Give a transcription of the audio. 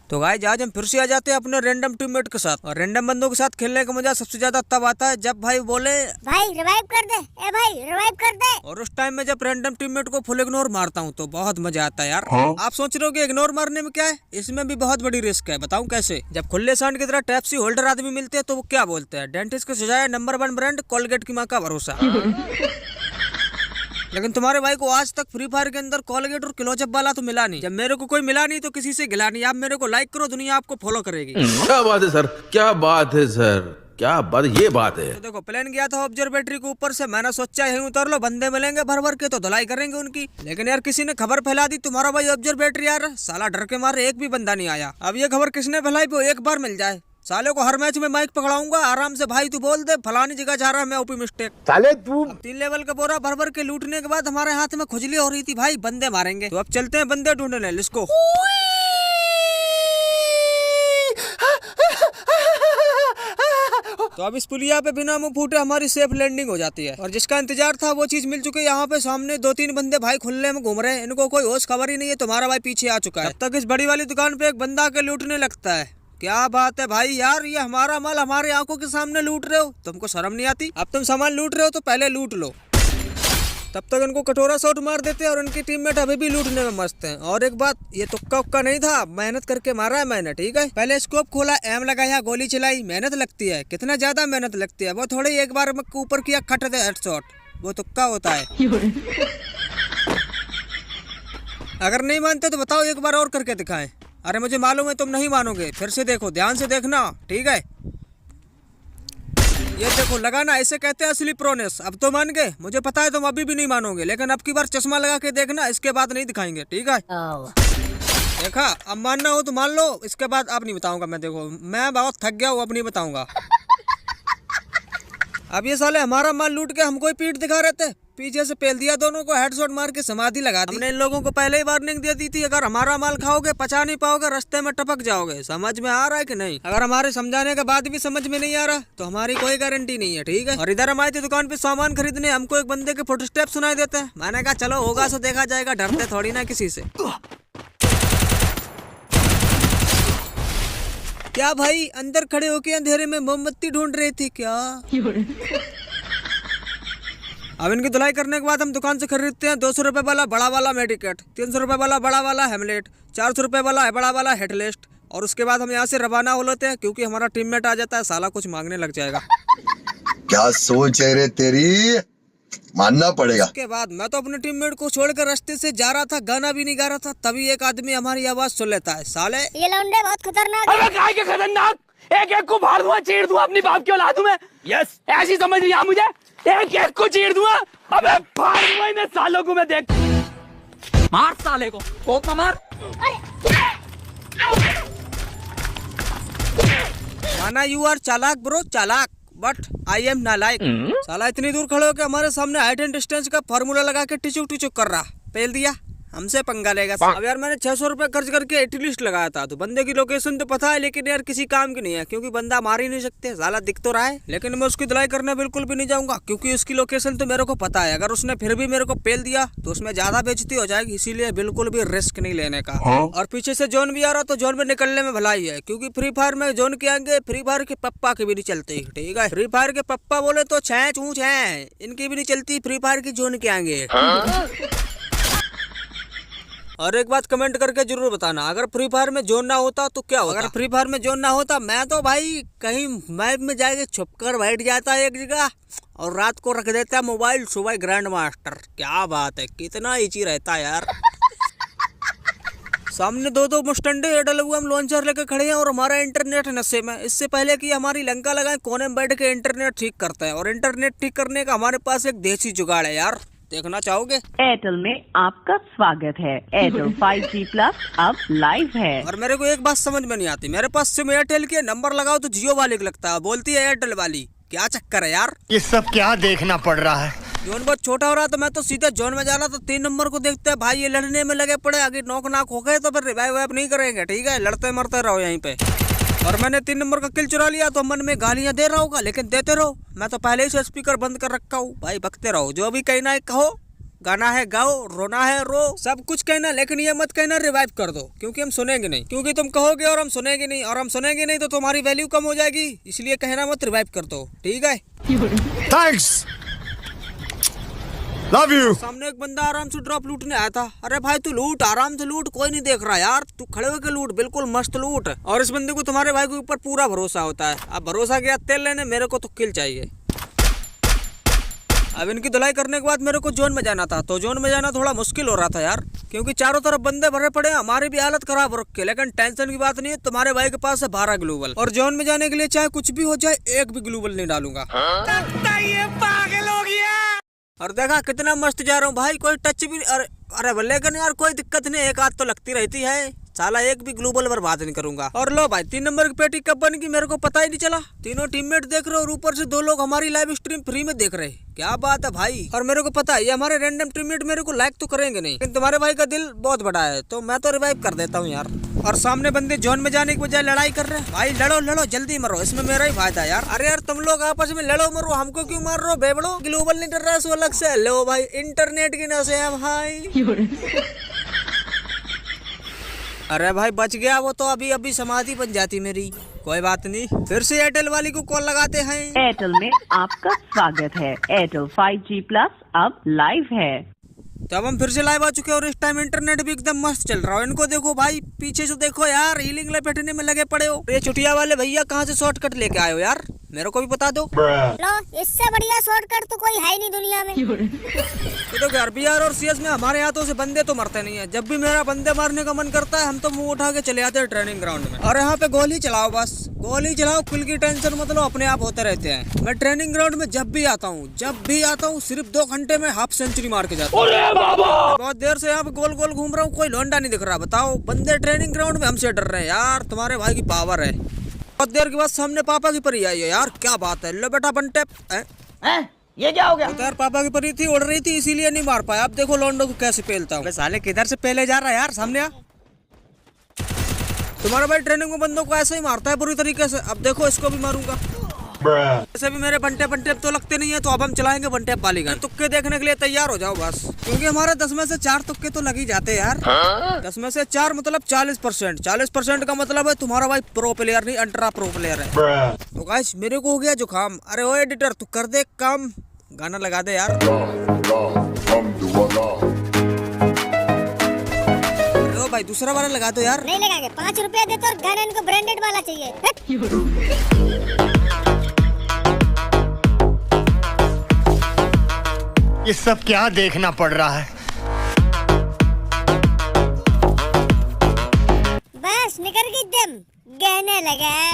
तो गाइस आज हम फिर से आ जाते हैं अपने रैंडम टीममेट के साथ। और रैंडम बंदों के साथ खेलने का मजा सबसे ज्यादा तब आता है जब भाई बोले भाई रिवाइव कर दे, ए भाई रिवाइव कर दे। और उस टाइम में जब रैंडम टीममेट को फुल इग्नोर मारता हूँ तो बहुत मजा आता है यार। आप सोच रहे हो कि इग्नोर मारने में क्या है, इसमें भी बहुत बड़ी रिस्क है। बताऊं कैसे? जब खुले सांड की तरह टैप्सी होल्डर आदमी मिलते हैं तो वो क्या बोलते हैं, डेंटिस्ट को सजाया नंबर 1 ब्रांड, कोलगेट की माँ का भरोसा। लेकिन तुम्हारे भाई को आज तक फ्री फायर के अंदर कोलगेट और क्लोजअप वाला तो मिला नहीं। जब मेरे को कोई मिला नहीं तो किसी से गिला नहीं। आप मेरे को लाइक करो, दुनिया आपको फॉलो करेगी। क्या बात है सर, क्या बात है सर, क्या बात, ये बात है। तो देखो प्लान गया था ऑब्जर्वेटरी के ऊपर से, मैंने सोचा यहीं उतर लो, बंदे मिलेंगे भर भर के तो धुलाई करेंगे उनकी। लेकिन यार किसी ने खबर फैला दी तुम्हारा भाई ऑब्जर्वेटरी यार, साला डर के मारे एक भी बंदा नहीं आया। अब ये खबर किसने फैलाई वो एक बार मिल जाए, साले को हर मैच में माइक पकड़ाऊंगा आराम से। भाई तू बोल दे फलानी जगह जा रहा है मैं, ओपी मिस्टेक। साले तू 3 लेवल का बोरा भर भर के लूटने के बाद हमारे हाथ में खुजली हो रही थी, भाई बंदे मारेंगे। तो अब चलते हैं बंदे ढूंढने, लेट्स गो। तो अब इस पुलिया पे बिना मुंह फूटे हमारी सेफ लैंडिंग हो जाती है। और जिसका इंतजार था वो चीज मिल चुकी है। यहाँ पे सामने 2-3 बंदे भाई खुले में घूम रहे हैं, इनको कोई होश खबर ही नहीं है। तुम्हारा भाई पीछे आ चुका है। तब तक इस बड़ी वाली दुकान पे एक बंदा आके लूटने लगता है। क्या बात है भाई यार, ये हमारा माल हमारे आंखों के सामने लूट रहे हो, तुमको शर्म नहीं आती? अब तुम सामान लूट रहे हो तो पहले लूट लो। तब तक इनको कटोरा शॉट मार देते हैं और उनकी टीममेट अभी भी लूटने में मस्त हैं। और एक बात, ये तुक्का उक्का नहीं था, मेहनत करके मारा है मैंने, ठीक है। पहले स्कोप खोला, एम लगाया, गोली चलाई, मेहनत लगती है, कितना ज्यादा मेहनत लगती है। वो थोड़ी एक बार ऊपर किया खट दे हेडशॉट, वो तुक्का होता है। अगर नहीं मानते तो बताओ, एक बार और करके दिखाएं। अरे मुझे मालूम है तुम नहीं मानोगे, फिर से देखो, ध्यान से देखना, ठीक है। ये देखो लगाना, ऐसे कहते हैं असली प्रोनेस। अब तो मान गए, मुझे पता है तुम अभी भी नहीं मानोगे, लेकिन अब की बार चश्मा लगा के देखना, इसके बाद नहीं दिखाएंगे, ठीक है। देखा, अब मानना हो तो मान लो, इसके बाद अब नहीं बताऊंगा मैं। देखो मैं बहुत थक गया हूँ, अब नहीं बताऊंगा। अब ये साले हमारा माल लूट के हमको ही पीठ दिखा रहे थे, पीछे से पेल दिया दोनों को, हेडशॉट मार के समाधि लगा दी। हमने इन लोगों को पहले ही वार्निंग दे दी थी, अगर हमारा माल खाओगे पचा नहीं पाओगे, रास्ते में टपक जाओगे। समझ में आ रहा है कि नहीं? अगर हमारे समझाने के बाद भी समझ में नहीं आ रहा तो हमारी कोई गारंटी नहीं है, ठीक है। और इधर हम आए थे दुकान पे सामान खरीदने, हमको एक बंदे के फुटस्टेप सुनाई देते हैं। मैंने कहा चलो होगा सो देखा जाएगा, डरते थोड़ी ना किसी से। क्या भाई अंदर खड़े होके अंधेरे में मोमबत्ती ढूंढ रही थी क्या? अब इनकी धुलाई करने के बाद हम दुकान से खरीदते हैं 200 रुपए वाला बड़ा वाला मेडिकेट, 300 रुपए वाला बड़ा वाला हेमलेट, 400 रुपए वाला बड़ा वाला हेडलिस्ट। और उसके बाद हम यहाँ से रवाना हो लेते हैं, क्योंकि हमारा टीममेट आ जाता है, साला कुछ मांगने लग जाएगा। क्या सोच है रे तेरी, मानना पड़ेगा। उसके बाद मैं तो अपने टीममेट को छोड़कर रास्ते से जा रहा था, गाना भी नहीं गा रहा था, तभी एक आदमी हमारी आवाज सुन लेता है। साले ये लौंडे बहुत खतरनाक है। अबे काय के खतरनाक, एक एक को फाड़ दूंगा, चीर दूंगा, अपनी बाप की औलाद हूं मैं। यस, ऐसी समझ नहीं आ मुझे, एक एक को चीर दूंगा, अबे फाड़ दूंगा इन सालों को मैं। देख मार साले को, कोक में मार। माना यू आर चालाक ब्रो, चालाक, बट आई एम नालायक। साला इतनी दूर खड़े होकर हमारे सामने हाइट एंड डिस्टेंस का फार्मूला लगा के टिचुक टिचुक कर रहा, पेल दिया, हमसे पंगा लेगा। अब यार मैंने 600 रुपए खर्च करके एटलिस्ट लगाया था, तो बंदे की लोकेशन तो पता है, लेकिन यार किसी काम की नहीं है, क्योंकि बंदा मार ही नहीं सकते, साला दिख तो रहा है। लेकिन मैं उसकी धुलाई करने बिल्कुल भी नहीं जाऊंगा, क्योंकि उसकी लोकेशन तो मेरे को पता है। अगर उसने फिर भी मेरे को पेल दिया तो उसमें ज्यादा बेइज्जती हो जाएगी, इसीलिए बिल्कुल भी रिस्क नहीं लेने का। और पीछे से जोन भी आ रहा तो जोन में निकलने में भलाई है, क्योंकि फ्री फायर में जोन के आगे फ्री फायर के पप्पा की भी नहीं चलती, ठीक है। फ्री फायर के पप्पा बोले तो छः चूच है, इनकी भी नहीं चलती फ्री फायर की जोन के आगे। और एक बात कमेंट करके जरूर बताना, अगर फ्री फायर में जोन ना होता तो क्या होता? अगर फ्री फायर में जोन ना होता, मैं तो भाई कहीं मैप में जाके छुपकर बैठ जाता एक जगह और रात को रख देता मोबाइल, सुबह ग्रैंड मास्टर। क्या बात है, कितना इजी रहता है यार। सामने दो मुस्टंडे AWM लॉन्चर लेके खड़े हैं और हमारा इंटरनेट नशे में। इससे पहले कि हमारी लंका लगाए, कोने में बैठ के इंटरनेट ठीक करते हैं। और इंटरनेट ठीक करने का हमारे पास एक देसी जुगाड़ है यार, देखना चाहोगे? एयरटेल में आपका स्वागत है। एयरटेल 5G प्लस अब लाइव है। और मेरे को एक बात समझ में नहीं आती, मेरे पास सिम एयरटेल की नंबर लगाओ तो जियो वाले को लगता है, बोलती है एयरटेल वाली। क्या चक्कर है यार, ये सब क्या देखना पड़ रहा है? जोन बहुत छोटा हो रहा तो मैं तो सीधे जोन में जा रहा था, 3 नंबर को देखते हैं भाई ये लड़ने में लगे पड़े, आगे नोक नाक हो गए तो फिर रिवाइव वाइव नहीं करेंगे, ठीक है, लड़ते मरते रहो यहीं पे। और मैंने 3 नंबर का किल चुरा लिया तो मन में गालियां दे रहा होगा, लेकिन देते रहो, मैं तो पहले ही से स्पीकर बंद कर रखा हूँ। भाई बकते रहो, जो भी कहना है कहो, गाना है गाओ, रोना है रो, सब कुछ कहना, लेकिन ये मत कहना रिवाइव कर दो, क्योंकि हम सुनेंगे नहीं, क्योंकि तुम कहोगे और हम सुनेंगे नहीं, और हम सुनेंगे नहीं तो तुम्हारी वैल्यू कम हो जाएगी, इसलिए कहना मत रिवाइव कर दो, ठीक है? Thanks, love you. सामने एक बंदा आराम से ड्रॉप लूटने आया था। अरे भाई तू लूट, आराम से लूट, कोई नहीं देख रहा यार, तू खड़े होकर लूट, बिल्कुल मस्त लूट। और इस बंदे को तुम्हारे भाई के ऊपर पूरा भरोसा होता है। अब भरोसा किया तेल लेने, मेरे को तो किल चाहिए। अब इनकी धुलाई करने के बाद मेरे को जोन में जाना था, तो जोन में जाना थोड़ा मुश्किल हो रहा था यार, क्योंकि चारों तरफ बंदे भरे पड़े, हमारी भी हालत खराब हो रखी है। लेकिन टेंशन की बात नहीं है, तुम्हारे भाई के पास है 12 ग्लोबल, और जोन में जाने के लिए चाहे कुछ भी हो जाए, एक भी ग्लोबल नहीं डालूंगा। पागल हो गया। और देखा कितना मस्त जा रहा हूँ भाई, कोई टच भी नहीं। अरे लेकिन यार कोई दिक्कत नहीं, एक आध तो लगती रहती है, साला एक भी ग्लोबल बर्बाद नहीं करूंगा। और लो भाई 3 नंबर की पेटी कब बन गई मेरे को पता ही नहीं चला। तीनों टीममेट देख रहे और ऊपर से 2 लोग हमारी लाइव स्ट्रीम फ्री में देख रहे, क्या बात है भाई। और मेरे को पता है ये हमारे रैंडम टीममेट मेरे को लाइक तो करेंगे नहीं, लेकिन तुम्हारे भाई का दिल बहुत बड़ा है, तो मैं तो रिवाइव कर देता हूँ यार। और सामने बंदे जोन में जाने की बजाय लड़ाई कर रहे हैं। भाई लड़ो लड़ो, जल्दी मरो, इसमें मेरा ही फायदा यार। अरे यार तुम लोग आपस में लड़ो मरो, हमको क्यों मार रहे हो बेबड़ो? ग्लोबल नहीं डर रहा है सो अलग से। लो भाई इंटरनेट की नशे है भाई। अरे भाई बच गया वो, तो अभी अभी समाधि बन जाती मेरी। कोई बात नहीं, फिर से एयरटेल वाली को कॉल लगाते हैं। एयरटेल में आपका स्वागत है। एयरटेल 5G प्लस अब लाइव है। तो अब हम फिर से लाइव आ चुके हैं और इस टाइम इंटरनेट भी एकदम मस्त चल रहा है। इनको देखो भाई, पीछे से देखो यार, हीलिंग लपेटने में लगे पड़े हो। ये चुटिया वाले भैया कहाँ से शॉर्टकट लेके आए हो यार, मेरे को भी बता दो। लो, इससे बढ़िया शॉर्टकट तो कोई है ही नहीं दुनिया में। तो घर BR और CS में हमारे हाथों से बंदे तो मरते नहीं है। जब भी मेरा बंदे मारने का मन करता है, हम तो मुंह उठा के चले आते हैं ट्रेनिंग ग्राउंड में। और यहाँ पे गोली चलाओ, बस गोली चलाओ, किल की टेंशन मतलब अपने आप होते रहते हैं। मैं ट्रेनिंग ग्राउंड में जब भी आता हूँ सिर्फ 2 घंटे में हाफ सेंचुरी मार के जाता हूँ। बहुत देर से यहाँ पे गोल गोल घूम रहा हूँ, कोई लौंडा नहीं दिख रहा। बताओ, बंदे ट्रेनिंग ग्राउंड में हमसे डर रहे हैं यार, तुम्हारे भाई की पावर है। बहुत देर के बाद सामने पापा की परी आई है यार, क्या बात है। लो बेटा वन टैप। ये क्या हो गया? तो यार पापा की परी थी, उड़ रही थी, इसीलिए नहीं मार पाया। अब देखो लौंडो को कैसे पेलता हूँ। साले किधर से पहले जा रहा है यार, सामने आ। तुम्हारा भाई ट्रेनिंग में बंदों को ऐसे ही मारता है बुरी तरीके से। अब देखो इसको भी मारूंगा। ऐसे भी मेरे बंटे तो लगते नहीं है, तो अब हम चलाएंगे बंटे वाली गन। तुक्के देखने के लिए तैयार हो जाओ बस, क्योंकि हमारे 10 में से 4 तुक्के तो लग ही जाते हैं यार। 10 में से 4 मतलब 40%। 40% का मतलब है तुम्हारा भाई प्रो प्लेयर नहीं, अल्ट्रा प्रो प्लेयर है। तो गाइस मेरे को हो गया जुकाम। अरे ओ एडिटर तू कर दे काम, गाना लगा दे यार। लो भाई दूसरा वाला लगा दो यार। नहीं लगाएंगे, 5 रुपया दे तो, और गाना इनको ब्रांडेड वाला चाहिए। ये सब क्या देखना पड़ रहा है? बस निकल गई दम, गहने लगा।